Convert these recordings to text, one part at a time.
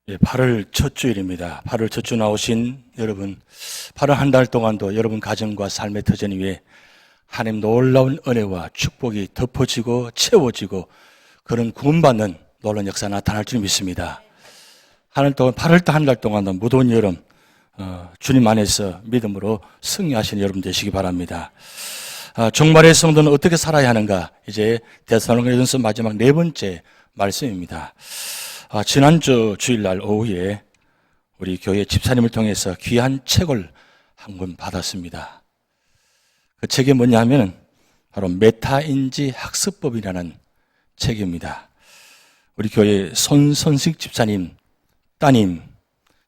8월 첫 주일입니다. 8월 첫 주 나오신 여러분, 8월 한 달 동안도 여러분 가정과 삶의 터전 위에 하나님 놀라운 은혜와 축복이 덮어지고 채워지고 그런 구원받는 놀라운 역사 나타날 줄 믿습니다. 한 달 동안, 8월 한 달 동안도 무더운 여름, 주님 안에서 믿음으로 승리하시는 여러분 되시기 바랍니다. 종말의 성도는 어떻게 살아야 하는가? 이제 데살로니가전서 마지막 네 번째 말씀입니다. 지난주 주일날 오후에 우리 교회 집사님을 통해서 귀한 책을 한 권 받았습니다. 그 책이 뭐냐면 바로 메타인지 학습법이라는 책입니다. 우리 교회 손선식 집사님 따님,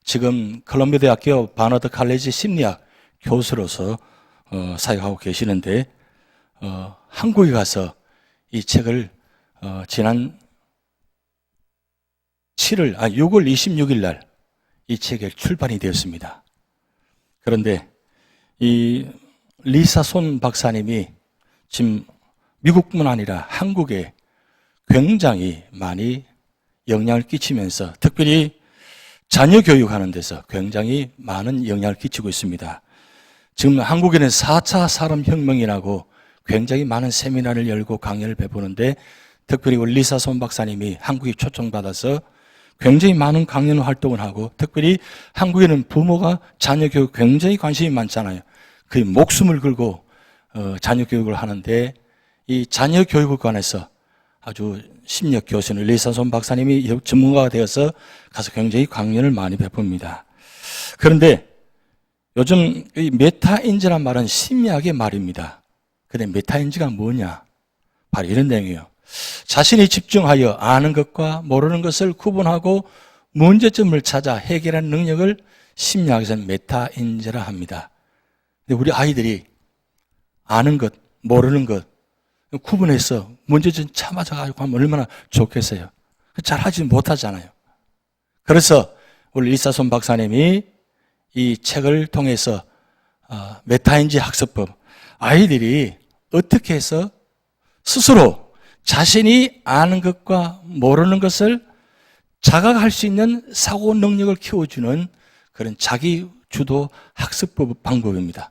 지금 컬럼비아 대학교 바너드 칼리지 심리학 교수로서 사역하고 계시는데 한국에 가서 이 책을 지난 6월 26일 날 이 책이 출판이 되었습니다. 그런데 이 리사 손 박사님이 지금 미국뿐만 아니라 한국에 굉장히 많이 영향을 끼치면서 특별히 자녀 교육하는 데서 굉장히 많은 영향을 끼치고 있습니다. 지금 한국에는 4차 산업혁명이라고 굉장히 많은 세미나를 열고 강연을 베푸는데 특별히 우리 리사 손 박사님이 한국에 초청받아서 굉장히 많은 강연 활동을 하고 특별히 한국에는 부모가 자녀 교육 굉장히 관심이 많잖아요. 거의 목숨을 걸고 자녀 교육을 하는데 이 자녀 교육에 관해서 아주 심리학 교수는 리사 손 박사님이 전문가가 되어서 가서 굉장히 강연을 많이 베풉니다. 그런데 요즘 이 메타인지란 말은 심리학의 말입니다. 근데 메타인지가 뭐냐? 바로 이런 내용이에요. 자신이 집중하여 아는 것과 모르는 것을 구분하고 문제점을 찾아 해결하는 능력을 심리학에서는 메타인지라 합니다. 근데 우리 아이들이 아는 것, 모르는 것 구분해서 문제점 찾아가지고 하면 얼마나 좋겠어요. 잘하지 못하잖아요. 그래서 우리 리사손 박사님이 이 책을 통해서 메타인지 학습법, 아이들이 어떻게 해서 스스로 자신이 아는 것과 모르는 것을 자각할 수 있는 사고 능력을 키워주는 그런 자기 주도 학습법 방법입니다.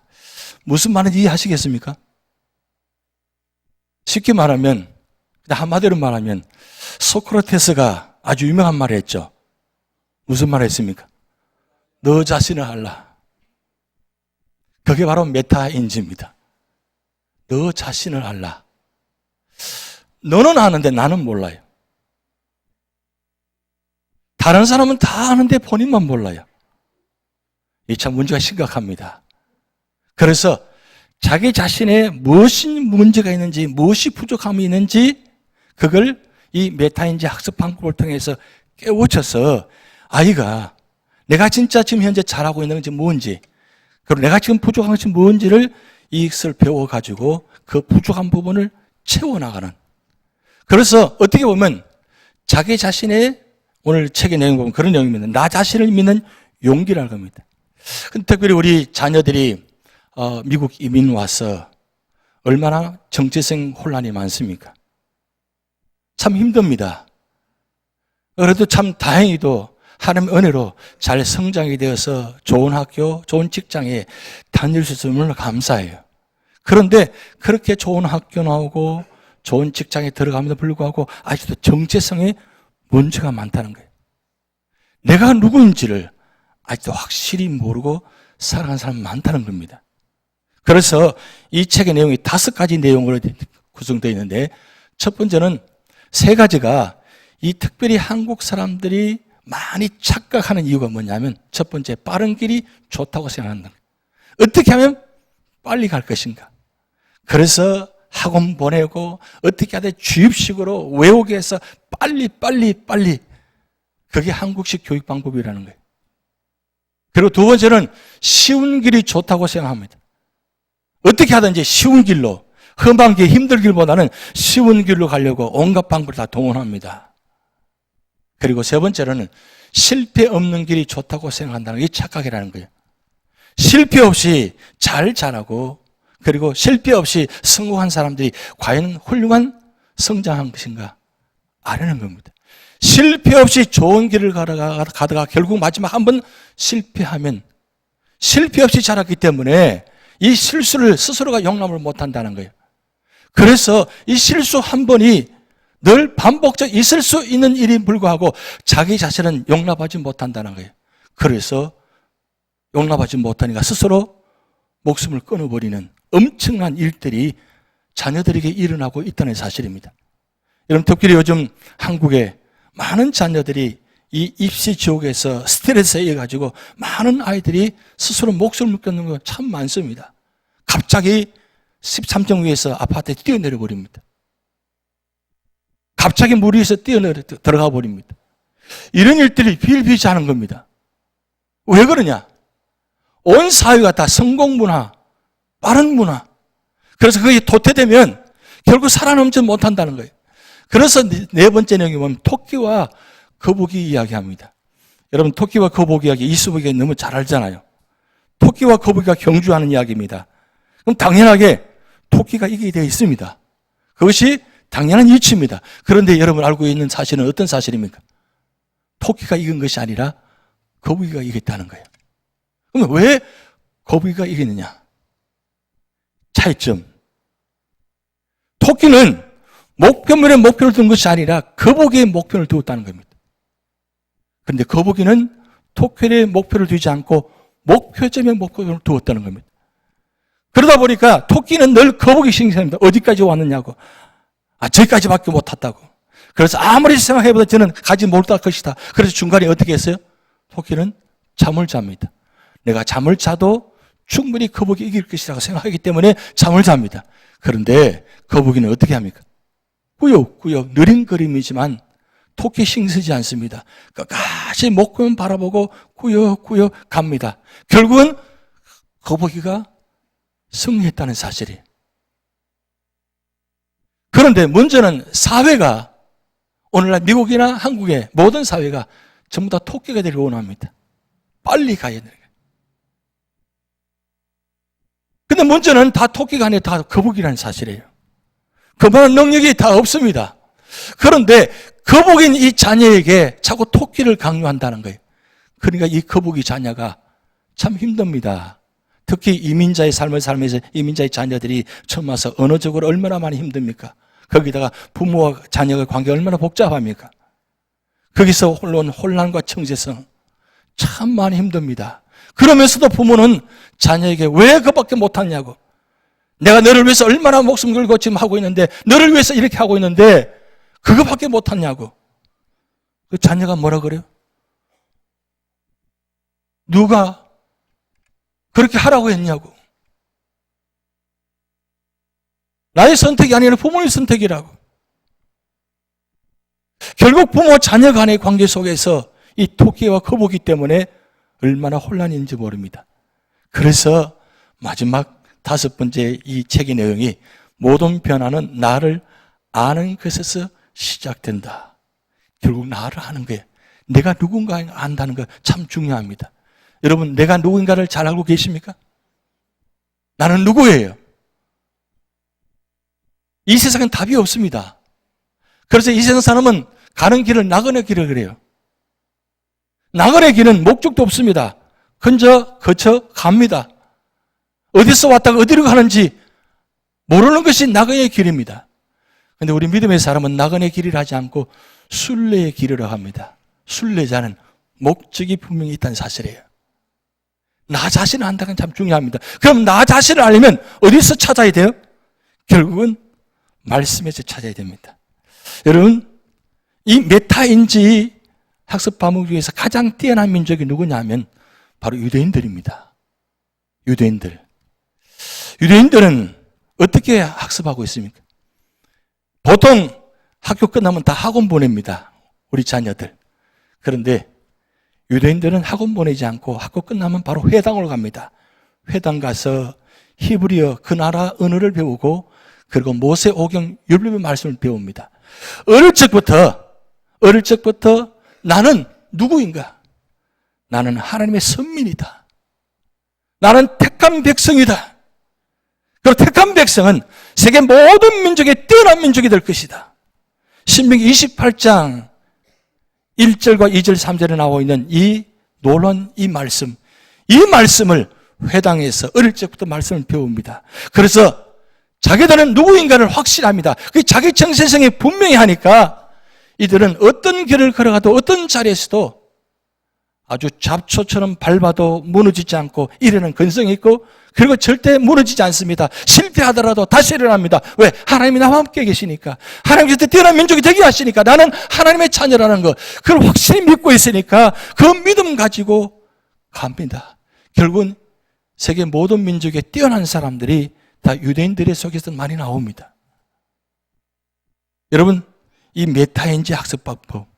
무슨 말인지 이해하시겠습니까? 쉽게 말하면, 한마디로 말하면 소크라테스가 아주 유명한 말을 했죠. 무슨 말을 했습니까? 너 자신을 알라. 그게 바로 메타인지입니다. 너 자신을 알라. 너는 아는데 나는 몰라요. 다른 사람은 다 아는데 본인만 몰라요. 이 참 문제가 심각합니다. 그래서 자기 자신의 무엇이 문제가 있는지, 무엇이 부족함이 있는지 그걸 이 메타인지 학습 방법을 통해서 깨우쳐서 아이가 내가 진짜 지금 현재 잘하고 있는 건지 뭔지, 그리고 내가 지금 부족한 것이 뭔지를 이것을 배워가지고 그 부족한 부분을 채워나가는. 그래서 어떻게 보면 자기 자신의 오늘 책의 내용 보면 그런 내용입니다. 나 자신을 믿는 용기라는 겁니다. 특별히 우리 자녀들이 미국 이민 와서 얼마나 정체성 혼란이 많습니까? 참 힘듭니다. 그래도 참 다행히도 하나님의 은혜로 잘 성장이 되어서 좋은 학교, 좋은 직장에 다닐 수 있어서 너무나 감사해요. 그런데 그렇게 좋은 학교 나오고 좋은 직장에 들어감에도 불구하고 아직도 정체성에 문제가 많다는 거예요. 내가 누구인지를 아직도 확실히 모르고 살아가는 사람이 많다는 겁니다. 그래서 이 책의 내용이 5가지 내용으로 구성되어 있는데 첫 번째는 3가지가 이 특별히 한국 사람들이 많이 착각하는 이유가 뭐냐면 첫 번째, 빠른 길이 좋다고 생각한다. 어떻게 하면 빨리 갈 것인가? 그래서 학원 보내고 어떻게 하든 주입식으로 외우게 해서 빨리 그게 한국식 교육 방법이라는 거예요. 그리고 두 번째는 쉬운 길이 좋다고 생각합니다. 어떻게 하든지 쉬운 길로, 험한 길, 힘든 길보다는 쉬운 길로 가려고 온갖 방법을 다 동원합니다. 그리고 세 번째로는 실패 없는 길이 좋다고 생각한다는 게 착각이라는 거예요. 실패 없이 잘 자라고 그리고 실패 없이 성공한 사람들이 과연 훌륭한 성장한 것인가? 아라는 겁니다. 실패 없이 좋은 길을 가다가 결국 마지막 한 번 실패하면 실패 없이 자랐기 때문에 이 실수를 스스로가 용납을 못한다는 거예요. 그래서 이 실수 한 번이 늘 반복적 있을 수 있는 일이 불구하고 자기 자신은 용납하지 못한다는 거예요. 그래서 용납하지 못하니까 스스로 목숨을 끊어버리는 엄청난 일들이 자녀들에게 일어나고 있다는 사실입니다. 여러분, 특별히 요즘 한국에 많은 자녀들이 이 입시 지옥에서 스트레스에 의해 가지고 많은 아이들이 스스로 목숨을 끊는 건 참 많습니다. 갑자기 13층 위에서 아파트에 뛰어내려 버립니다. 갑자기 물 위에서 들어가 버립니다. 이런 일들이 비일비재하는 겁니다. 왜 그러냐? 온 사회가 다 성공 문화, 빠른 문화. 그래서 그게 도태되면 결국 살아남지 못한다는 거예요. 그래서 네 번째 내용에 보면 토끼와 거북이 이야기합니다. 여러분, 토끼와 거북이 이야기 이수복이 너무 잘 알잖아요. 토끼와 거북이가 경주하는 이야기입니다. 그럼 당연하게 토끼가 이기게 되어 있습니다. 그것이 당연한 이치입니다. 그런데 여러분 알고 있는 사실은 어떤 사실입니까? 토끼가 이긴 것이 아니라 거북이가 이겼다는 거예요. 그러면 왜 거북이가 이기느냐? 차이점. 토끼는 목표물에 목표를 둔 것이 아니라 거북이의 목표를 두었다는 겁니다. 그런데 거북이는 토끼의 목표를 두지 않고 목표점에 목표를 두었다는 겁니다. 그러다 보니까 토끼는 늘 거북이 신경입니다. 어디까지 왔느냐고. 저기까지밖에 못 탔다고. 그래서 아무리 생각해봐도 저는 가지 못할 것이다. 그래서 중간에 어떻게 했어요? 토끼는 잠을 잡니다. 내가 잠을 자도 충분히 거북이 이길 것이라고 생각하기 때문에 잠을 잡니다. 그런데 거북이는 어떻게 합니까? 꾸역꾸역 느린걸음이지만 토끼 신경쓰지 않습니다. 끝까지 목표만 바라보고 꾸역꾸역 갑니다. 결국은 거북이가 승리했다는 사실이에요. 그런데 문제는 사회가, 오늘날 미국이나 한국의 모든 사회가 전부 다 토끼가 되길 원합니다. 빨리 가야 돼요. 근데 문제는 다 토끼가 아니라 다 거북이라는 사실이에요. 그만한 능력이 다 없습니다. 그런데 거북인 이 자녀에게 자꾸 토끼를 강요한다는 거예요. 그러니까 이 거북이 자녀가 참 힘듭니다. 특히 이민자의 삶을 살면서 이민자의 자녀들이 처음 와서 언어적으로 얼마나 많이 힘듭니까? 거기다가 부모와 자녀의 관계가 얼마나 복잡합니까? 거기서 혼란과 청재성 참 많이 힘듭니다. 그러면서도 부모는 자녀에게 왜 그밖에 못하냐고. 내가 너를 위해서 얼마나 목숨 걸고 지금 하고 있는데, 너를 위해서 이렇게 하고 있는데 그거밖에 못하냐고. 그 자녀가 뭐라 그래요? 누가 그렇게 하라고 했냐고. 나의 선택이 아니라 부모의 선택이라고. 결국 부모 자녀 간의 관계 속에서 이 토끼와 거북이 때문에 얼마나 혼란인지 모릅니다. 그래서 마지막 5번째 이 책의 내용이 모든 변화는 나를 아는 것에서 시작된다. 결국 나를 아는 거예요. 내가 누군가 안다는 거 참 중요합니다. 여러분, 내가 누군가를 잘 알고 계십니까? 나는 누구예요? 이 세상엔 답이 없습니다. 그래서 이 세상 사람은 가는 길을 나그네 길을 그래요. 나그네 길은 목적도 없습니다. 거쳐 갑니다. 어디서 왔다가 어디로 가는지 모르는 것이 나그네의 길입니다. 그런데 우리 믿음의 사람은 나그네 길이라 하지 않고 순례의 길이라고 합니다. 순례자는 목적이 분명히 있다는 사실이에요. 나 자신을 안다는 게 참 중요합니다. 그럼 나 자신을 알려면 어디서 찾아야 돼요? 결국은 말씀에서 찾아야 됩니다. 여러분, 이 메타인지 학습 과목 중에서 가장 뛰어난 민족이 누구냐면 바로 유대인들입니다. 유대인들은 어떻게 학습하고 있습니까? 보통 학교 끝나면 다 학원 보냅니다. 우리 자녀들. 그런데 유대인들은 학원 보내지 않고 학교 끝나면 바로 회당으로 갑니다. 회당 가서 히브리어 그 나라 언어를 배우고 그리고 모세오경 율법의 말씀을 배웁니다. 어릴 적부터 나는 누구인가? 나는 하나님의 선민이다. 나는 택한 백성이다. 그리고 택한 백성은 세계 모든 민족의 뛰어난 민족이 될 것이다. 신명기 28장 1절과 2절, 3절에 나와 있는 이 놀라운 이 말씀을 회당에서 어릴 적부터 말씀을 배웁니다. 그래서 자기들은 누구인가를 확실합니다. 그 자기 정체성이 분명히 하니까 이들은 어떤 길을 걸어가도 어떤 자리에서도 아주 잡초처럼 밟아도 무너지지 않고 일어나는 근성이 있고, 그리고 절대 무너지지 않습니다. 실패하더라도 다시 일어납니다. 왜? 하나님이 나와 함께 계시니까. 하나님께서 뛰어난 민족이 되게 하시니까. 나는 하나님의 자녀라는 것, 그걸 확실히 믿고 있으니까 그 믿음 가지고 갑니다. 결국은 세계 모든 민족의 뛰어난 사람들이 다 유대인들의 속에서 많이 나옵니다. 여러분, 이 메타인지 학습방법,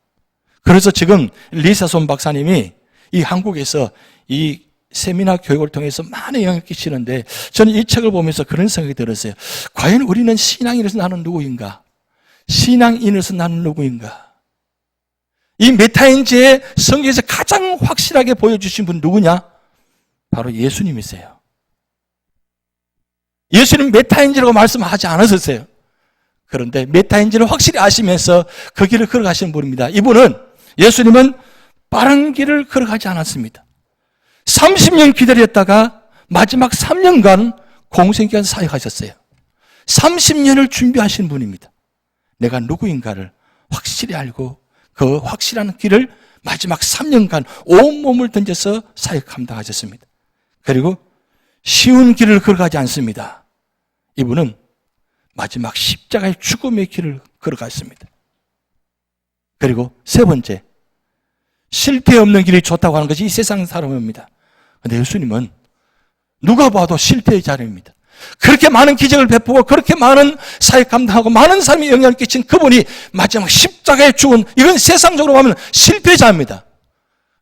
그래서 지금 리사손 박사님이 이 한국에서 이 세미나 교육을 통해서 많은 영향을 끼치는데, 저는 이 책을 보면서 그런 생각이 들었어요. 과연 우리는 신앙인으로서 나는 누구인가? 신앙인으로서 나는 누구인가? 이 메타인지의 성경에서 가장 확실하게 보여주신 분 누구냐? 바로 예수님이세요. 예수님 메타인지라고 말씀하지 않으셨어요. 그런데 메타인지를 확실히 아시면서 그 길을 걸어가시는 분입니다. 예수님은 빠른 길을 걸어가지 않았습니다. 30년 기다렸다가 마지막 3년간 공생기간 사역하셨어요. 30년을 준비하신 분입니다. 내가 누구인가를 확실히 알고 그 확실한 길을 마지막 3년간 온몸을 던져서 사역 감당하셨습니다. 그리고 쉬운 길을 걸어가지 않습니다. 이분은 마지막 십자가의 죽음의 길을 걸어갔습니다. 그리고 세 번째, 실패 없는 길이 좋다고 하는 것이 이 세상 사람입니다. 그런데 예수님은 누가 봐도 실패의 자료입니다. 그렇게 많은 기적을 베푸고 그렇게 많은 사역 감당하고 많은 사람이 영향을 끼친 그분이 마지막 십자가에 죽은, 이건 세상적으로 보면 실패자입니다.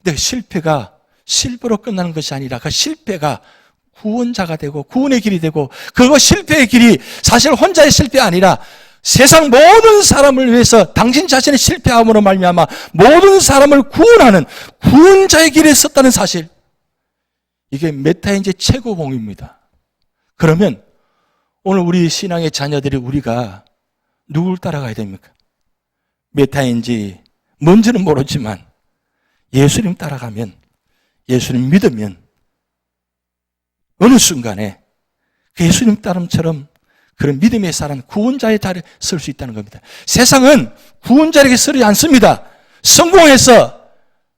근데 실패가 실패로 끝나는 것이 아니라 그 실패가 구원자가 되고 구원의 길이 되고, 그거 실패의 길이 사실 혼자의 실패 아니라 세상 모든 사람을 위해서 당신 자신의 실패함으로 말미암아 모든 사람을 구원하는 구원자의 길에 섰다는 사실, 이게 메타인지의 최고봉입니다. 그러면 오늘 우리 신앙의 자녀들이 우리가 누굴 따라가야 됩니까? 메타인지 뭔지는 모르지만 예수님 따라가면, 예수님 믿으면 어느 순간에 그 예수님 따름처럼 그런 믿음의 사람, 구원자의 자리에 설 수 있다는 겁니다. 세상은 구원자에게 서지 않습니다. 성공해서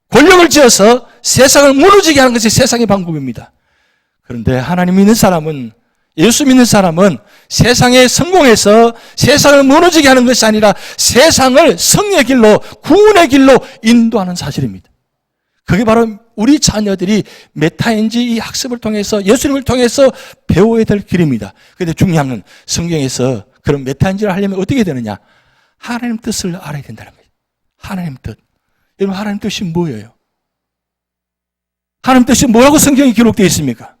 권력을 지어서 세상을 무너지게 하는 것이 세상의 방법입니다. 그런데 하나님 믿는 사람은, 예수 믿는 사람은 세상에 성공해서 세상을 무너지게 하는 것이 아니라 세상을 성의 길로, 구원의 길로 인도하는 사실입니다. 그게 바로 우리 자녀들이 메타인지 이 학습을 통해서, 예수님을 통해서 배워야 될 길입니다. 그런데 중요한 건 성경에서 그런 메타인지를 하려면 어떻게 되느냐? 하나님 뜻을 알아야 된다는 거예요. 하나님 뜻. 여러분, 하나님 뜻이 뭐예요? 하나님 뜻이 뭐라고 성경에 기록되어 있습니까?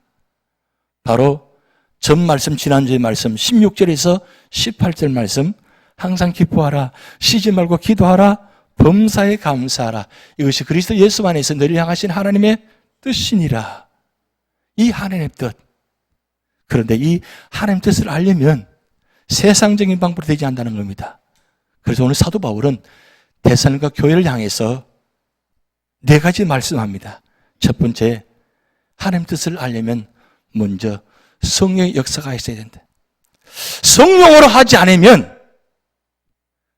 바로 전 말씀, 지난주의 말씀 16절에서 18절 말씀, 항상 기뻐하라, 쉬지 말고 기도하라, 범사에 감사하라. 이것이 그리스도 예수 안에서 너를 향하신 하나님의 뜻이니라. 이 하나님의 뜻. 그런데 이 하나님의 뜻을 알려면 세상적인 방법으로 되지 않는다는 겁니다. 그래서 오늘 사도 바울은 데살로니가 교회를 향해서 네 가지 말씀합니다. 첫 번째, 하나님 뜻을 알려면 먼저 성령의 역사가 있어야 된다. 성령으로 하지 않으면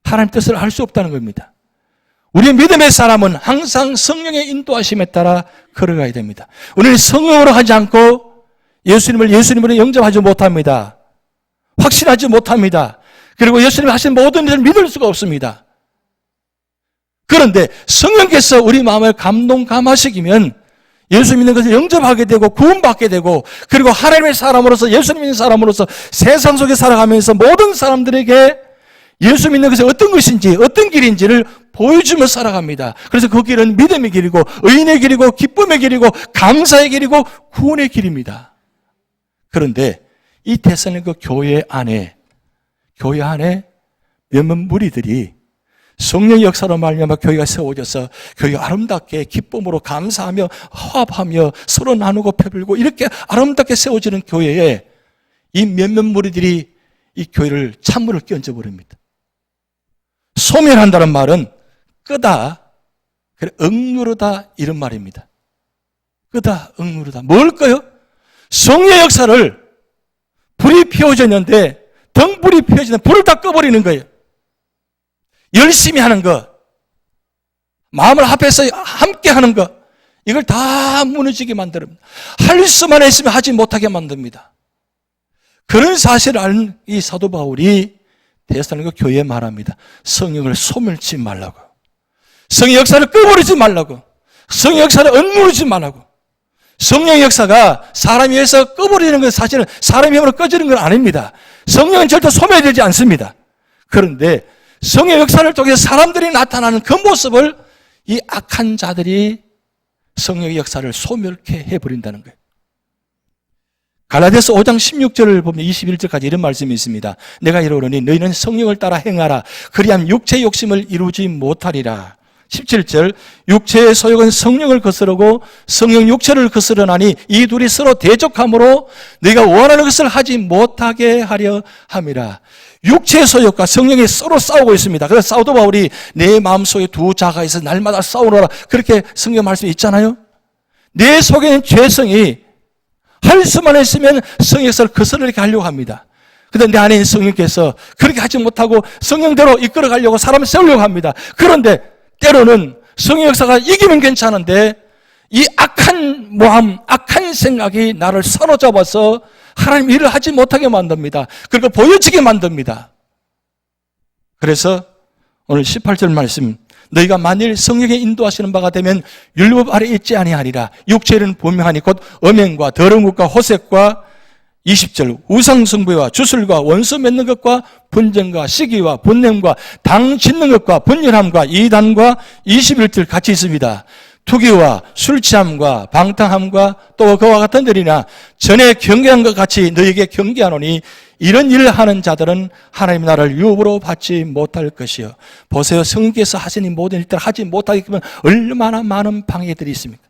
하나님 뜻을 알 수 없다는 겁니다. 우리 믿음의 사람은 항상 성령의 인도하심에 따라 걸어가야 됩니다. 우리는 성령으로 하지 않고 예수님으로 영접하지 못합니다. 확신하지 못합니다. 그리고 예수님이 하신 모든 일을 믿을 수가 없습니다. 그런데 성령께서 우리 마음을 감동감화시키면 예수 믿는 것을 영접하게 되고 구원받게 되고, 그리고 하나님의 사람으로서, 예수님 믿는 사람으로서 세상 속에 살아가면서 모든 사람들에게 예수 믿는 것이 어떤 것인지, 어떤 길인지를 보여주며 살아갑니다. 그래서 그 길은 믿음의 길이고 의인의 길이고 기쁨의 길이고 감사의 길이고 구원의 길입니다. 그런데 이 데살로니가 교회 안에 몇몇 무리들이 성령의 역사로 말미암아 교회가 세워져서 교회가 아름답게 기쁨으로 감사하며 화합하며 서로 나누고 배불고 이렇게 아름답게 세워지는 교회에 이 몇몇 무리들이 이 교회를 찬물을 끼얹어 버립니다. 소멸한다는 말은 끄다, 억누르다 이런 말입니다. 끄다, 억누르다. 뭘 꺼요? 성령의 역사를 불이 피워졌는데 등불이 피워지는데 불을 다 꺼버리는 거예요. 열심히 하는 것, 마음을 합해서 함께 하는 것, 이걸 다 무너지게 만듭니다. 할 수만 했으면 하지 못하게 만듭니다. 그런 사실을 아는 이 사도 바울이 데살로니가 교회에 말합니다. 성령을 소멸치 말라고. 성령 역사를 꺼버리지 말라고. 성령 역사를 억누르지 말라고. 성령의 역사가 사람 위해서 꺼버리는 건 사실은 사람의 힘으로 꺼지는 건 아닙니다. 성령은 절대 소멸되지 않습니다. 그런데 성령의 역사를 통해서 사람들이 나타나는 그 모습을 이 악한 자들이 성령의 역사를 소멸케 해버린다는 거예요. 갈라디아서 5장 16절을 보면 21절까지 이런 말씀이 있습니다. 내가 이르노니 너희는 성령을 따라 행하라. 그리하면 육체의 욕심을 이루지 못하리라. 17절 육체의 소욕은 성령을 거스르고 성령 육체를 거스르나니 이 둘이 서로 대적함으로 너희가 원하는 것을 하지 못하게 하려 함이라. 육체의 소욕과 성령이 서로 싸우고 있습니다. 그래서 사도 바울이 내 마음속에 두 자가 있어 날마다 싸우노라 그렇게 성경 말씀이 있잖아요. 내 속에는 죄성이 할 수만 했으면 성령 역사를 거스르게 하려고 합니다. 그런데 내 안에 있는 성령께서 그렇게 하지 못하고 성령대로 이끌어 가려고 사람을 세우려고 합니다. 그런데 때로는 성령 역사가 이기면 괜찮은데 이 악한 마음, 악한 생각이 나를 사로잡아서 하나님 일을 하지 못하게 만듭니다. 그리고 보여지게 만듭니다. 그래서 오늘 18절 말씀, 너희가 만일 성령의 인도하시는 바가 되면 율법 아래 있지 아니하리라. 육체는 분명하니 곧 음행과 더러운 것과 호색과 20절 우상숭배와 주술과 원수 맺는 것과 분쟁과 시기와 분냄과 당 짓는 것과 분열함과 이단과 21절 같이 있습니다. 투기와 술취함과 방탕함과 또 그와 같은 일이나 전에 경계한 것 같이 너희에게 경계하노니 이런 일을 하는 자들은 하나님 나라를 유업으로 받지 못할 것이요. 보세요. 성령께서 하시는 모든 일들을 하지 못하게 되면 얼마나 많은 방해들이 있습니까?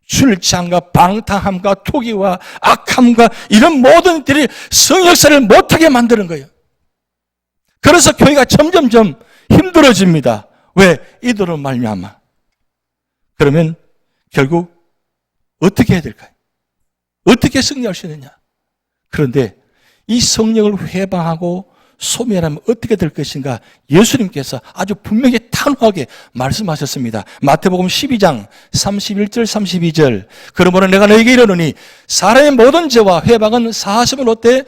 술취함과 방탕함과 투기와 악함과 이런 모든 일들이 성령 역사를 못하게 만드는 거예요. 그래서 교회가 점점점 힘들어집니다. 왜? 이들로 말미암아. 그러면 결국 어떻게 해야 될까요? 어떻게 승리할 수 있느냐? 그런데 이 성령을 회방하고 소멸하면 어떻게 될 것인가? 예수님께서 아주 분명히 단호하게 말씀하셨습니다. 마태복음 12장 31절 32절 그러므로 내가 너에게 이르노니 사람의 모든 죄와 회방은 사하심을 얻되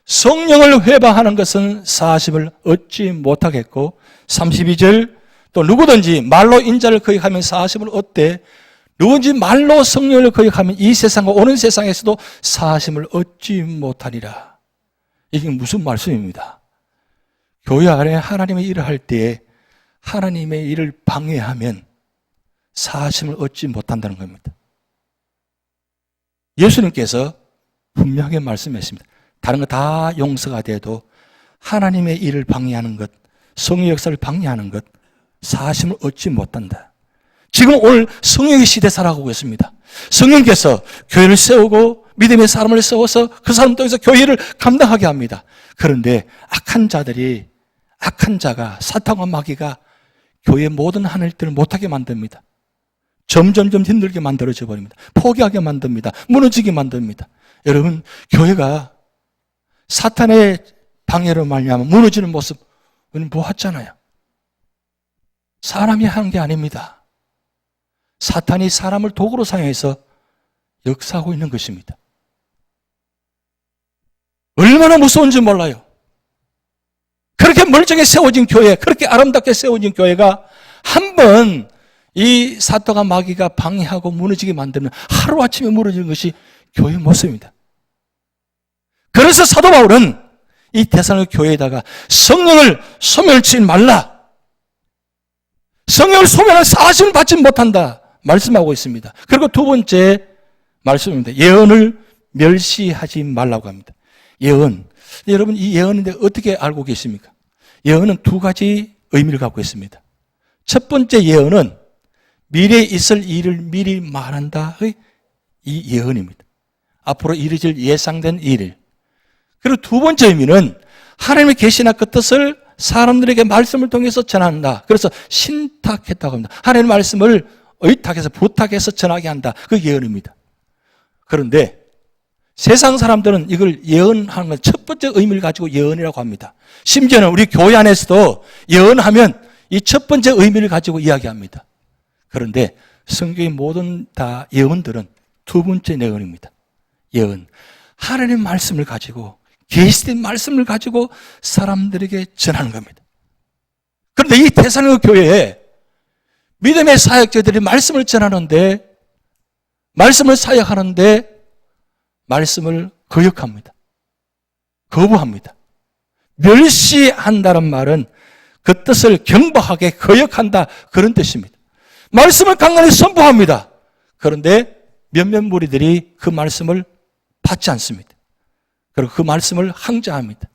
성령을 회방하는 것은 사하심을 얻지 못하겠고 32절 또 누구든지 말로 인자를 거역하면 사하심을 얻되 누구든지 말로 성령을 거역하면 이 세상과 오는 세상에서도 사하심을 얻지 못하리라. 이게 무슨 말씀입니다? 교회 안에 하나님의 일을 할 때에 하나님의 일을 방해하면 사하심을 얻지 못한다는 겁니다. 예수님께서 분명하게 말씀했습니다. 다른 거 다 용서가 돼도 하나님의 일을 방해하는 것, 성령의 역사를 방해하는 것, 사하심을 얻지 못한다. 지금 오늘 성령의 시대 살아가고 있습니다. 성령께서 교회를 세우고 믿음의 사람을 세워서 그 사람 통해서 교회를 감당하게 합니다. 그런데 악한 자가 사탄과 마귀가 교회의 모든 하는 일들을 못하게 만듭니다. 점점점 힘들게 만들어져 버립니다. 포기하게 만듭니다. 무너지게 만듭니다. 여러분, 교회가 사탄의 방해로 말미암아 무너지는 모습은 보았잖아요. 사람이 하는 게 아닙니다. 사탄이 사람을 도구로 사용해서 역사하고 있는 것입니다. 얼마나 무서운지 몰라요. 그렇게 멀쩡히 세워진 교회, 그렇게 아름답게 세워진 교회가 한번 이 사탄과 마귀가 방해하고 무너지게 만들면 하루아침에 무너지는 것이 교회의 모습입니다. 그래서 사도 바울은 이 데살로니가 교회에다가 성령을 소멸치 말라. 성령을 소멸한 사심을 받지 못한다. 말씀하고 있습니다. 그리고 두 번째 말씀입니다. 예언을 멸시하지 말라고 합니다. 예언. 여러분, 이 예언인데 어떻게 알고 계십니까? 예언은 두 가지 의미를 갖고 있습니다. 첫 번째 예언은 미래에 있을 일을 미리 말한다의 이 예언입니다. 앞으로 이루어질 예상된 일. 그리고 두 번째 의미는 하나님의 계시나 그 뜻을 사람들에게 말씀을 통해서 전한다. 그래서 신탁했다고 합니다. 하나님의 말씀을 의탁해서 부탁해서 전하게 한다. 그게 예언입니다. 그런데 세상 사람들은 이걸 예언하는 건 첫 번째 의미를 가지고 예언이라고 합니다. 심지어는 우리 교회 안에서도 예언하면 이 첫 번째 의미를 가지고 이야기합니다. 그런데 성경의 모든 다 예언들은 두 번째 예언입니다. 예언. 하나님의 말씀을 가지고 계시된 말씀을 가지고 사람들에게 전하는 겁니다. 그런데 이 데살로니가 교회에 믿음의 사역자들이 말씀을 전하는데 말씀을 사역하는데 말씀을 거역합니다. 거부합니다. 멸시한다는 말은 그 뜻을 경박하게 거역한다 그런 뜻입니다. 말씀을 강간히 선포합니다. 그런데 몇몇 무리들이 그 말씀을 받지 않습니다. 그리고 그 말씀을 항자합니다.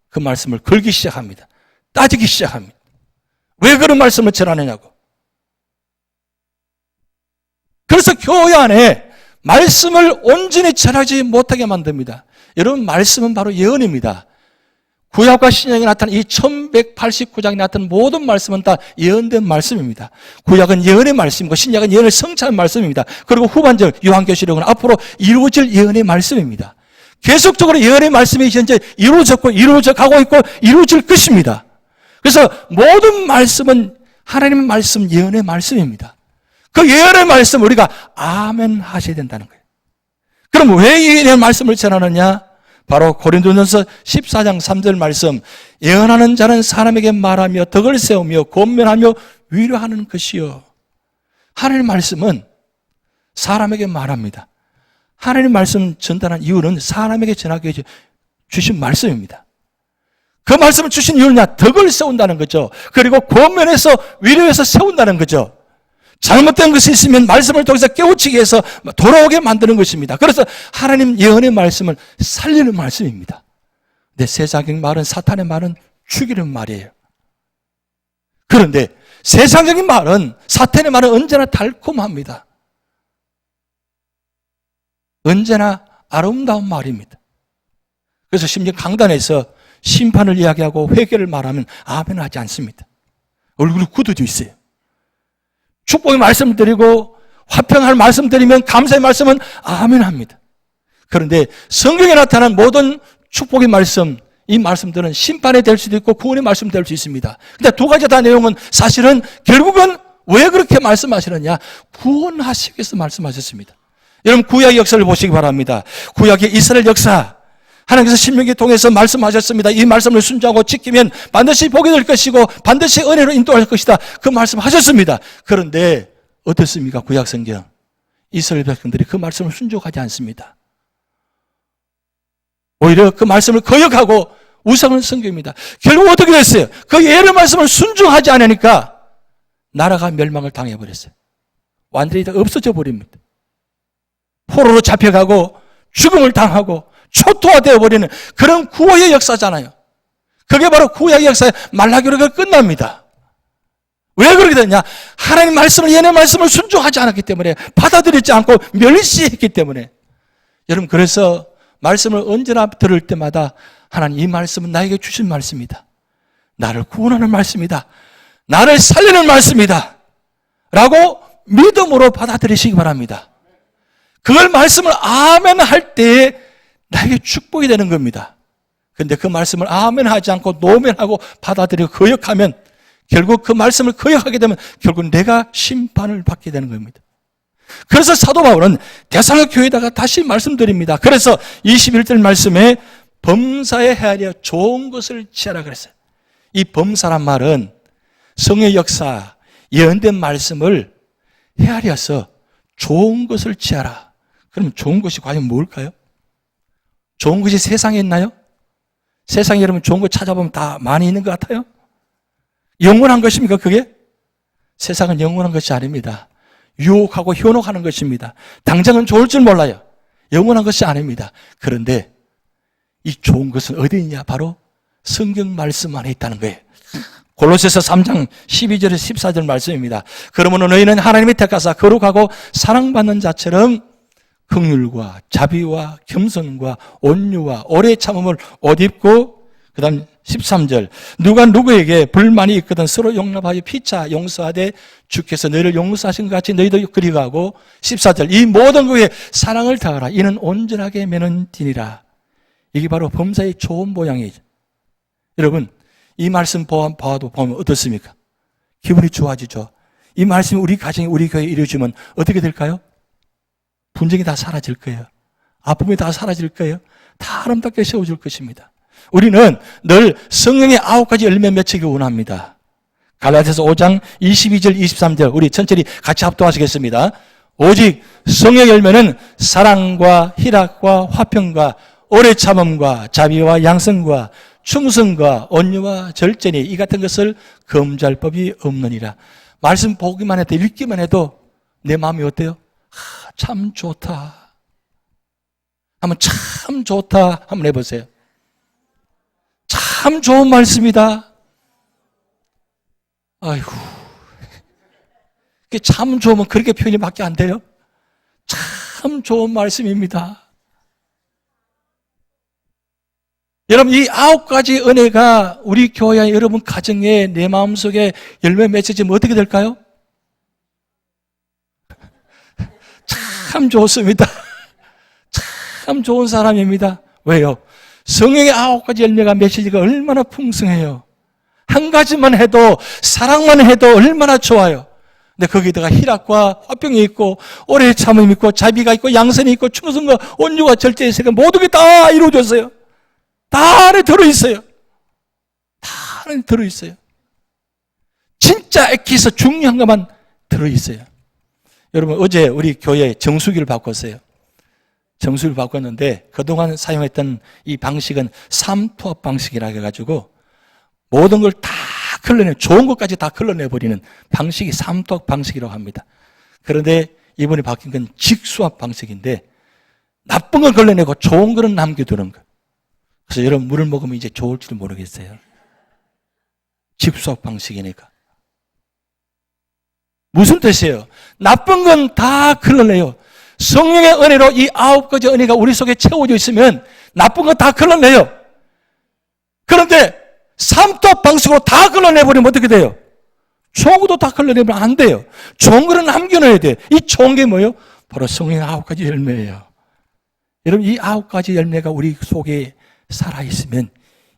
그 말씀을 걸기 시작합니다. 따지기 시작합니다. 왜 그런 말씀을 전하느냐고. 그래서 교회 안에 말씀을 온전히 전하지 못하게 만듭니다. 여러분, 말씀은 바로 예언입니다. 구약과 신약에 나타난 이 1189장에 나타난 모든 말씀은 다 예언된 말씀입니다. 구약은 예언의 말씀이고 신약은 예언을 성취한 말씀입니다. 그리고 후반절 요한계시록은 앞으로 이루어질 예언의 말씀입니다. 계속적으로 예언의 말씀이 현재 이루어졌고 이루어져 가고 있고 이루어질 것입니다. 그래서 모든 말씀은 하나님의 말씀, 예언의 말씀입니다. 그 예언의 말씀 우리가 아멘 하셔야 된다는 거예요. 그럼 왜 이 예언의 말씀을 전하느냐? 바로 고린도전서 14장 3절 말씀, 예언하는 자는 사람에게 말하며 덕을 세우며 권면하며 위로하는 것이요. 하나님의 말씀은 사람에게 말합니다. 하나님의 말씀 전달한 이유는 사람에게 전하게 주신 말씀입니다. 그 말씀을 주신 이유는 덕을 세운다는 거죠. 그리고 권면해서 위로해서 세운다는 거죠. 잘못된 것이 있으면 말씀을 통해서 깨우치기 위해서 돌아오게 만드는 것입니다. 그래서 하나님 예언의 말씀을 살리는 말씀입니다. 근데 세상적인 말은, 사탄의 말은 죽이는 말이에요. 그런데 세상적인 말은, 사탄의 말은 언제나 달콤합니다. 언제나 아름다운 말입니다. 그래서 심지어 강단에서 심판을 이야기하고 회개를 말하면 아멘 하지 않습니다. 얼굴이 굳어져 있어요. 축복의 말씀을 드리고 화평할 말씀 드리면 감사의 말씀은 아멘 합니다. 그런데 성경에 나타난 모든 축복의 말씀, 이 말씀들은 심판이 될 수도 있고 구원의 말씀 될 수 있습니다. 근데 두 가지 다 내용은 사실은 결국은 왜 그렇게 말씀하시느냐? 구원하시기 위해서 말씀하셨습니다. 여러분, 구약의 역사를 보시기 바랍니다. 구약의 이스라엘 역사, 하나님께서 신명기 통해서 말씀하셨습니다. 이 말씀을 순종하고 지키면 반드시 복이 될 것이고 반드시 은혜로 인도할 것이다. 그 말씀하셨습니다. 그런데 어떻습니까? 구약 성경. 이스라엘 백성들이 그 말씀을 순종하지 않습니다. 오히려 그 말씀을 거역하고 우상을 섬깁니다. 결국 어떻게 됐어요? 그 예언의 말씀을 순종하지 않으니까 나라가 멸망을 당해버렸어요. 완전히 다 없어져 버립니다. 포로로 잡혀가고 죽음을 당하고 초토화되어 버리는 그런 구원의 역사잖아요. 그게 바로 구약의 역사의 말라기로가 끝납니다. 왜 그렇게 됐냐? 하나님 말씀을, 예언의 말씀을 순종하지 않았기 때문에, 받아들이지 않고 멸시했기 때문에. 여러분, 그래서 말씀을 언제나 들을 때마다 하나님, 이 말씀은 나에게 주신 말씀이다. 나를 구원하는 말씀이다. 나를 살리는 말씀이다. 라고 믿음으로 받아들이시기 바랍니다. 그걸 말씀을 아멘 할 때에 나에게 축복이 되는 겁니다. 그런데 그 말씀을 아멘 하지 않고 노멘하고 받아들이고 거역하면, 결국 그 말씀을 거역하게 되면 결국 내가 심판을 받게 되는 겁니다. 그래서 사도 바울은 데살로니가 교회에다가 다시 말씀드립니다. 그래서 21절 말씀에 범사에 헤아려 좋은 것을 취하라 그랬어요. 이 범사란 말은 성의 역사, 예언된 말씀을 헤아려서 좋은 것을 취하라. 그럼 좋은 것이 과연 뭘까요? 좋은 것이 세상에 있나요? 세상에 여러분 좋은 거 찾아보면 다 많이 있는 것 같아요? 영원한 것입니까, 그게? 세상은 영원한 것이 아닙니다. 유혹하고 현혹하는 것입니다. 당장은 좋을 줄 몰라요. 영원한 것이 아닙니다. 그런데 이 좋은 것은 어디 있냐? 바로 성경 말씀 안에 있다는 거예요. 골로새서 3장 12절에서 14절 말씀입니다. 그러므로 너희는 하나님이 택하사 거룩하고 사랑받는 자처럼 긍휼과 자비와 겸손과 온유와 오래 참음을 옷 입고 그 다음 13절. 누가 누구에게 불만이 있거든 서로 용납하여 피차 용서하되 주께서 너희를 용서하신 것 같이 너희도 그리하고 14절. 이 모든 것에 사랑을 다하라. 이는 온전하게 매는 띠니라. 이게 바로 범사의 좋은 모양이죠. 여러분, 이 말씀 봐도 보면 어떻습니까? 기분이 좋아지죠. 이 말씀이 우리 가정에 우리 교회에 이루어지면 어떻게 될까요? 분쟁이 다 사라질 거예요. 아픔이 다 사라질 거예요. 다 아름답게 세워질 것입니다. 우리는 늘 성령의 9가지 열매 맺히기 원합니다. 갈라디아서 5장 22절 23절 우리 천천히 같이 합독하시겠습니다. 오직 성령의 열매는 사랑과 희락과 화평과 오래 참음과 자비와 양성과 충성과 온유와 절제니 이 같은 것을 검증할 법이 없느니라. 말씀 보기만 해도 읽기만 해도 내 마음이 어때요? 참 좋다. 한번 참 좋다 한번 해보세요. 참 좋은 말씀이다. 아이고, 참 좋으면 그렇게 표현이 밖에 안 돼요? 참 좋은 말씀입니다. 여러분, 이 9가지 은혜가 우리 교회 여러분 가정에 내 마음속에 열매 맺혀지면 어떻게 될까요? 참 좋습니다. 참 좋은 사람입니다. 왜요? 성령의 9가지 열매가 맺히기가 얼마나 풍성해요. 한 가지만 해도 사랑만 해도 얼마나 좋아요. 근데 거기다가 희락과 화평이 있고 오래 참음이 있고 자비가 있고 양선이 있고 충성과 온유와 절제의 세가 모든 게 다 이루어졌어요. 다 안에 들어있어요. 다 안에 들어있어요. 진짜 액기서 중요한 것만 들어있어요. 여러분, 어제 우리 교회에 정수기를 바꿨어요. 정수기를 바꿨는데 그동안 사용했던 이 방식은 삼투압 방식이라 해가지고 모든 걸 다 걸러내, 좋은 것까지 다 걸러내버리는 방식이 삼투압 방식이라고 합니다. 그런데 이번에 바뀐 건 직수압 방식인데 나쁜 걸 걸러내고 좋은 거는 남겨두는 거. 그래서 여러분 물을 먹으면 이제 좋을지도 모르겠어요. 직수압 방식이니까. 무슨 뜻이에요? 나쁜 건 다 걸러내요. 성령의 은혜로 이 9가지 은혜가 우리 속에 채워져 있으면 나쁜 건 다 걸러내요. 그런데 삼투압 방식으로 다 걸러내버리면 어떻게 돼요? 좋은 것도 다 걸러내면 안 돼요. 좋은 거는 남겨놔야 돼요. 이 좋은 게 뭐예요? 바로 성령의 9가지 열매예요. 여러분, 이 9가지 열매가 우리 속에 살아있으면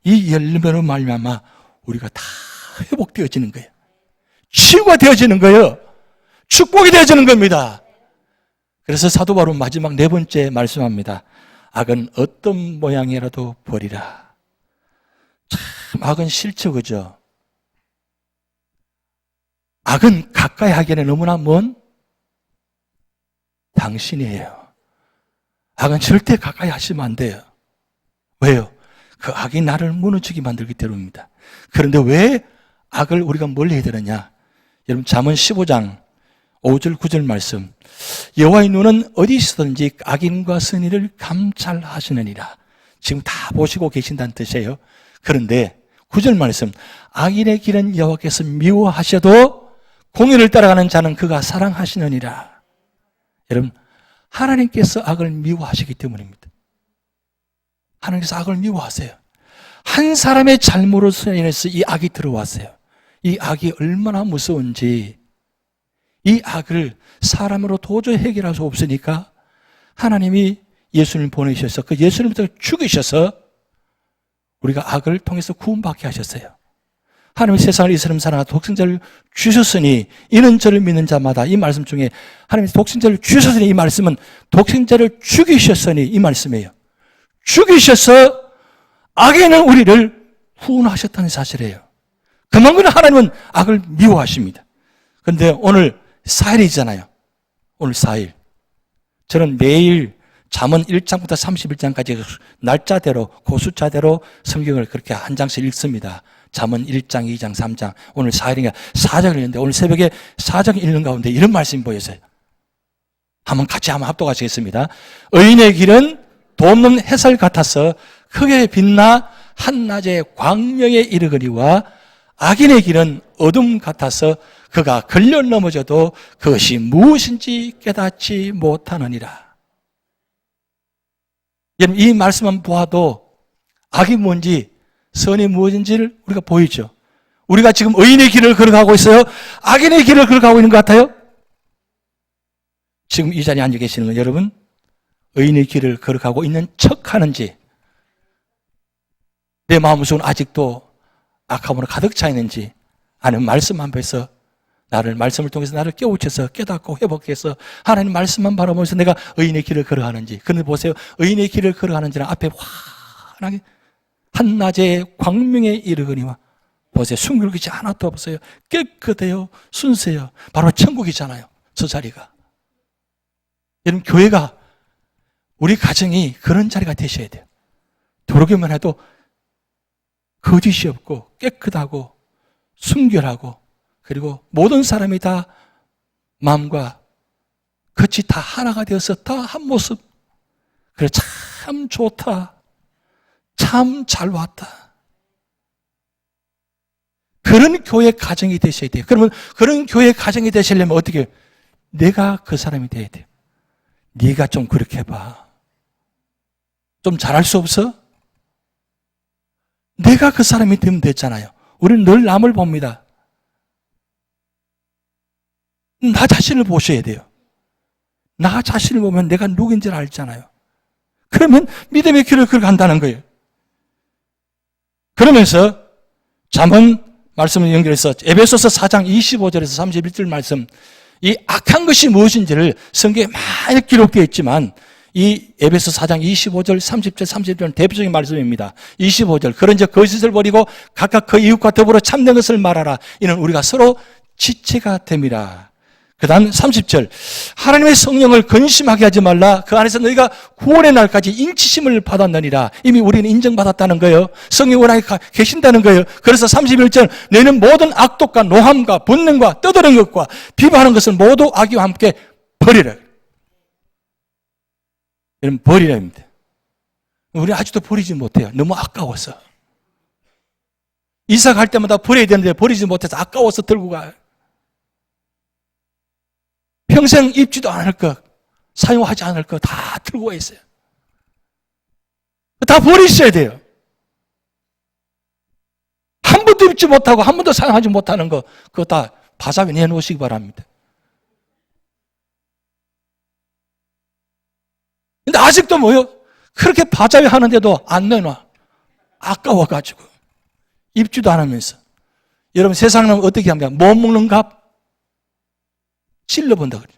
이 열매로 말미암아 우리가 다 회복되어지는 거예요. 치유가 되어지는 거예요. 축복이 되어지는 겁니다. 그래서 사도 바로 마지막 4번째 말씀합니다. 악은 어떤 모양이라도 버리라. 참 악은 싫죠, 그죠? 악은 가까이 하기에는 너무나 먼 당신이에요. 악은 절대 가까이 하시면 안 돼요. 왜요? 그 악이 나를 무너지게 만들기 때문입니다. 그런데 왜 악을 우리가 멀리 해야 되느냐? 여러분, 잠언 15장 5절 9절 말씀. 여호와의 눈은 어디 있었든지 악인과 선의를 감찰하시느니라. 지금 다 보시고 계신다는 뜻이에요. 그런데 9절 말씀. 악인의 길은 여호와께서 미워하셔도 공의를 따라가는 자는 그가 사랑하시느니라. 여러분, 하나님께서 악을 미워하시기 때문입니다. 하나님께서 악을 미워하세요. 한 사람의 잘못으로 인해서 이 악이 들어왔어요. 이 악이 얼마나 무서운지, 이 악을 사람으로 도저히 해결할 수 없으니까 하나님이 예수님을 보내셔서 그 예수님을 죽이셔서 우리가 악을 통해서 구원받게 하셨어요. 하나님이 세상을 이처럼 사랑하 독생자를 주셨으니 이는 저를 믿는 자마다, 이 말씀 중에 하나님이 독생자를 주셨으니, 이 말씀은 독생자를 죽이셨으니 이 말씀이에요. 죽이셔서 악에는 우리를 후원하셨다는 사실이에요. 그만큼 하나님은 악을 미워하십니다. 그런데 오늘 4일이잖아요. 오늘 4일. 저는 매일 잠언 1장부터 31장까지 날짜대로, 그 숫자대로 성경을 그렇게 한 장씩 읽습니다. 잠언 1장, 2장, 3장. 오늘 4일이니까 4장을 읽는데 오늘 새벽에 4장 읽는 가운데 이런 말씀이 보였어요. 같이 한번 합독하시겠습니다. 의인의 길은 돋는 햇살 같아서 크게 빛나 한낮에 광명에 이르거니와 악인의 길은 어둠 같아서 그가 걸려 넘어져도 그것이 무엇인지 깨닫지 못하느니라. 여러분, 이 말씀만 보아도 악이 뭔지 선이 무엇인지를 우리가 보이죠. 우리가 지금 의인의 길을 걸어가고 있어요? 악인의 길을 걸어가고 있는 것 같아요? 지금 이 자리에 앉아 계시는 건 여러분, 의인의 길을 걸어가고 있는 척 하는지, 내 마음속은 아직도 악함으로 가득 차 있는지, 아니면 말씀 앞에서 말씀을 통해서 나를 깨우쳐서 깨닫고 회복해서 하나님 말씀만 바라보면서 내가 의인의 길을 걸어가는지. 그런데 보세요. 의인의 길을 걸어가는지는 앞에 환하게 한낮에 광명에 이르거니와 보세요. 숨길 것이 하나도 없어요. 깨끗해요. 순수해요. 바로 천국이잖아요. 저 자리가. 여러분, 교회가, 우리 가정이 그런 자리가 되셔야 돼요. 들어오기만 해도 거짓이 없고 깨끗하고 순결하고, 그리고 모든 사람이 다 마음과 끝이 다 하나가 되어서 다 한 모습. 그래, 참 좋다. 참 잘 왔다. 그런 교회 가정이 되셔야 돼요. 그러면 그런 교회 가정이 되시려면 어떻게 해요? 내가 그 사람이 돼야 돼요. 네가 좀 그렇게 해봐. 좀 잘할 수 없어? 내가 그 사람이 되면 됐잖아요. 우리는 늘 남을 봅니다. 나 자신을 보셔야 돼요. 나 자신을 보면 내가 누구인지를 알잖아요. 그러면 믿음의 길을 걸어간다는 거예요. 그러면서 잠언 말씀을 연결해서 에베소서 4장 25절에서 31절 말씀, 이 악한 것이 무엇인지를 성경에 많이 기록되어 있지만 이 에베소 4장 25절, 30절, 31절은 대표적인 말씀입니다. 25절, 그런즉 거짓을 버리고 각각 그 이웃과 더불어 참된 것을 말하라. 이는 우리가 서로 지체가 됨이라. 그 다음 30절, 하나님의 성령을 근심하게 하지 말라. 그 안에서 너희가 구원의 날까지 인치심을 받았느니라. 이미 우리는 인정받았다는 거예요. 성령 원하에 계신다는 거예요. 그래서 31절, 너희는 모든 악독과 노함과 분능과 떠드는 것과 비방하는 것을 모두 악의와 함께 버리라. 여러분, 버리랍니다. 우리 아직도 버리지 못해요. 너무 아까워서. 이사 갈 때마다 버려야 되는데 버리지 못해서 아까워서 들고 가요. 평생 입지도 않을 것, 사용하지 않을 것 다 들고 와 있어요. 다 버리셔야 돼요. 한 번도 입지 못하고 한 번도 사용하지 못하는 거, 그거 다 바사에 내놓으시기 바랍니다. 근데 아직도 뭐요? 그렇게 바자회 하는데도 안 내놔. 아까워가지고. 입지도 않으면서. 여러분, 세상은 어떻게 합니까? 못 먹는 값 찔러본다 그래요.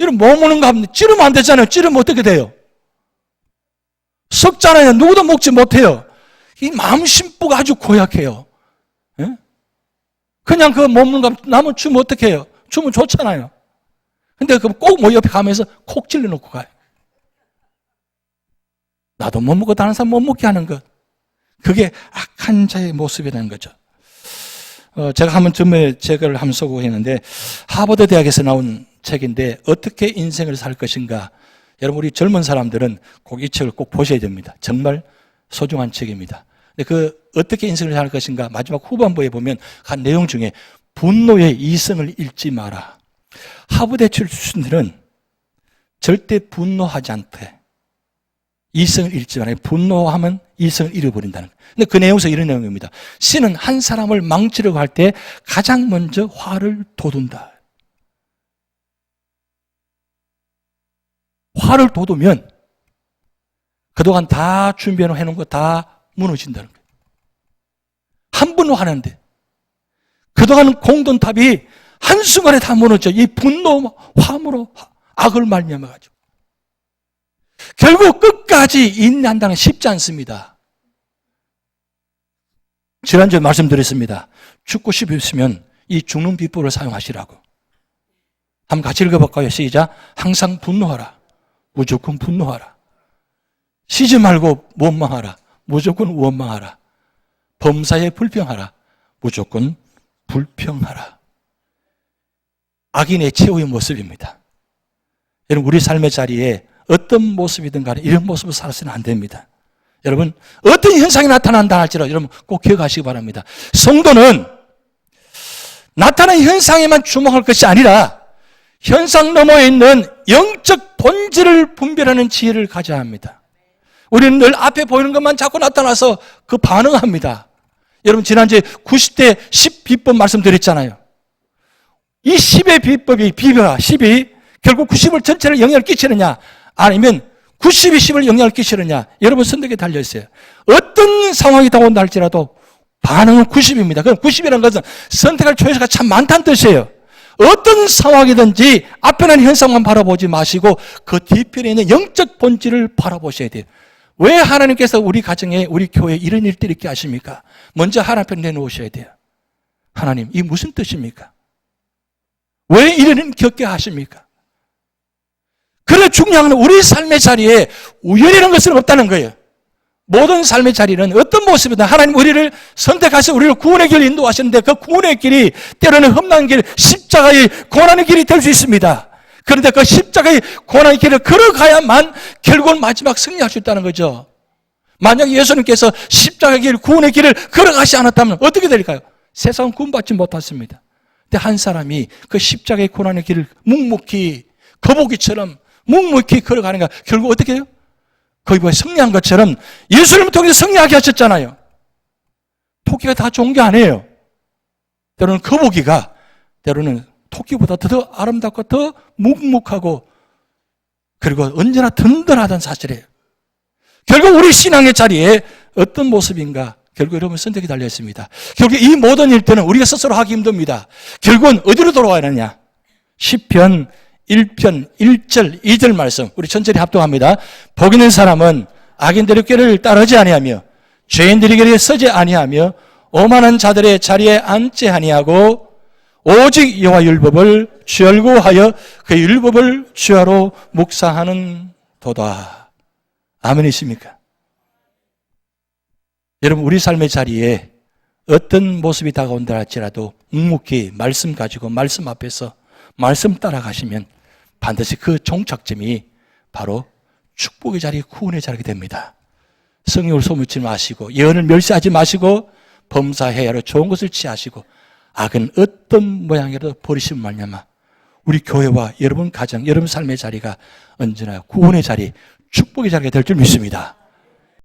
여러분, 못 먹는 값 찌르면 안 되잖아요. 찌르면 어떻게 돼요? 썩잖아요. 누구도 먹지 못해요. 이 마음 심부가 아주 고약해요. 예? 그냥 그 못 먹는 값 남은 주면 어떻게 해요? 주면 좋잖아요. 근데 그 꼭 뭐 옆에 가면서 콕 찔러놓고 가요. 나도 못 먹고 다른 사람 못 먹게 하는 것. 그게 악한 자의 모습이라는 거죠. 제가 한번 전에 책을 한번 소개했는데 하버드 대학에서 나온 책인데 어떻게 인생을 살 것인가. 여러분, 우리 젊은 사람들은 꼭 이 책을 꼭 보셔야 됩니다. 정말 소중한 책입니다. 근데 그 어떻게 인생을 살 것인가 마지막 후반부에 보면 한 내용 중에 분노의 이성을 잃지 마라. 하버드 출신들은 절대 분노하지 않대. 이성을 잃지 말아요. 분노하면 이성을 잃어버린다는 거예요. 근데 그 내용에서 이런 내용입니다. 신은 한 사람을 망치려고 할 때 가장 먼저 화를 돋운다. 화를 돋우면 그동안 다 준비해놓은 거 다 무너진다는 거예요. 한 번 화는데 그동안 공돈탑이 한순간에 다 무너져. 이 분노, 화음으로 악을 말미암아가지고. 결국 끝까지 인내한다는 건 쉽지 않습니다. 지난주에 말씀드렸습니다. 죽고 싶으시면 이 죽는 비법을 사용하시라고. 한번 같이 읽어볼까요? 시작. 항상 분노하라. 무조건 분노하라. 쉬지 말고 원망하라. 무조건 원망하라. 범사에 불평하라. 무조건 불평하라. 악인의 최후의 모습입니다. 여러분, 우리 삶의 자리에 어떤 모습이든 간에 이런 모습을 살아서는 안 됩니다. 여러분, 어떤 현상이 나타난다 할지라도 여러분 꼭 기억하시기 바랍니다. 성도는 나타나는 현상에만 주목할 것이 아니라 현상 너머에 있는 영적 본질을 분별하는 지혜를 가져야 합니다. 우리는 늘 앞에 보이는 것만 자꾸 나타나서 그 반응합니다. 여러분 지난주에 90대 10 비법 말씀드렸잖아요. 이 10의 비법이 10이 결국 90을 전체를 영향을 끼치느냐 아니면 90이 10을 영향을 끼치느냐 여러분 선택에 달려있어요. 어떤 상황이 다가온다 할지라도 반응은 90입니다. 그럼 90이라는 것은 선택할 초이스가 참 많다는 뜻이에요. 어떤 상황이든지 앞에 나는 현상만 바라보지 마시고 그 뒤편에 있는 영적 본질을 바라보셔야 돼요. 왜 하나님께서 우리 가정에 우리 교회에 이런 일들이 있게 하십니까? 먼저 하나님 앞에 내놓으셔야 돼요. 하나님 이 무슨 뜻입니까? 왜 이런 겪게 하십니까? 그래 중요한 건 우리 삶의 자리에 우연이라는 것은 없다는 거예요. 모든 삶의 자리는 어떤 모습이든 하나님 우리를 선택하셔서 우리를 구원의 길을 인도하시는데 그 구원의 길이 때로는 험난한 길, 십자가의 고난의 길이 될 수 있습니다. 그런데 그 십자가의 고난의 길을 걸어가야만 결국은 마지막 승리할 수 있다는 거죠. 만약 예수님께서 십자가의 길, 구원의 길을 걸어가지 않았다면 어떻게 될까요? 세상은 구원받지 못했습니다. 근데 한 사람이 그 십자가의 고난의 길을 묵묵히 거북이처럼 묵묵히 걸어가는 거 결국 어떻게 해요? 거의 뭐 승리한 것처럼 예수님을 통해서 승리하게 하셨잖아요. 토끼가 다 좋은 게 아니에요. 때로는 거북이가 때로는 토끼보다 더 아름답고 더 묵묵하고 그리고 언제나 든든하다는 사실이에요. 결국 우리 신앙의 자리에 어떤 모습인가 결국 여러분 선택이 달려있습니다. 결국 이 모든 일들은 우리가 스스로 하기 힘듭니다. 결국은 어디로 돌아와야 하느냐? 시편 1편 1절 2절 말씀 우리 천천히 합동합니다. 복 있는 사람은 악인들의 꾀를 따르지 아니하며 죄인들의 길에 서지 아니하며 오만한 자들의 자리에 앉지 아니하고 오직 여호와 율법을 주열고하여 그 율법을 주야로 묵상하는 도다. 아멘이십니까? 여러분 우리 삶의 자리에 어떤 모습이 다가온다 할지라도 묵묵히 말씀 가지고 말씀 앞에서 말씀 따라가시면 반드시 그 종착점이 바로 축복의 자리, 구원의 자리가 됩니다. 성령을 소멸치 마시고 예언을 멸시하지 마시고 범사해야로 좋은 것을 취하시고 악은 어떤 모양이라도 버리시면 말냐마 우리 교회와 여러분 가정, 여러분 삶의 자리가 언제나 구원의 자리, 축복의 자리가 될 줄 믿습니다.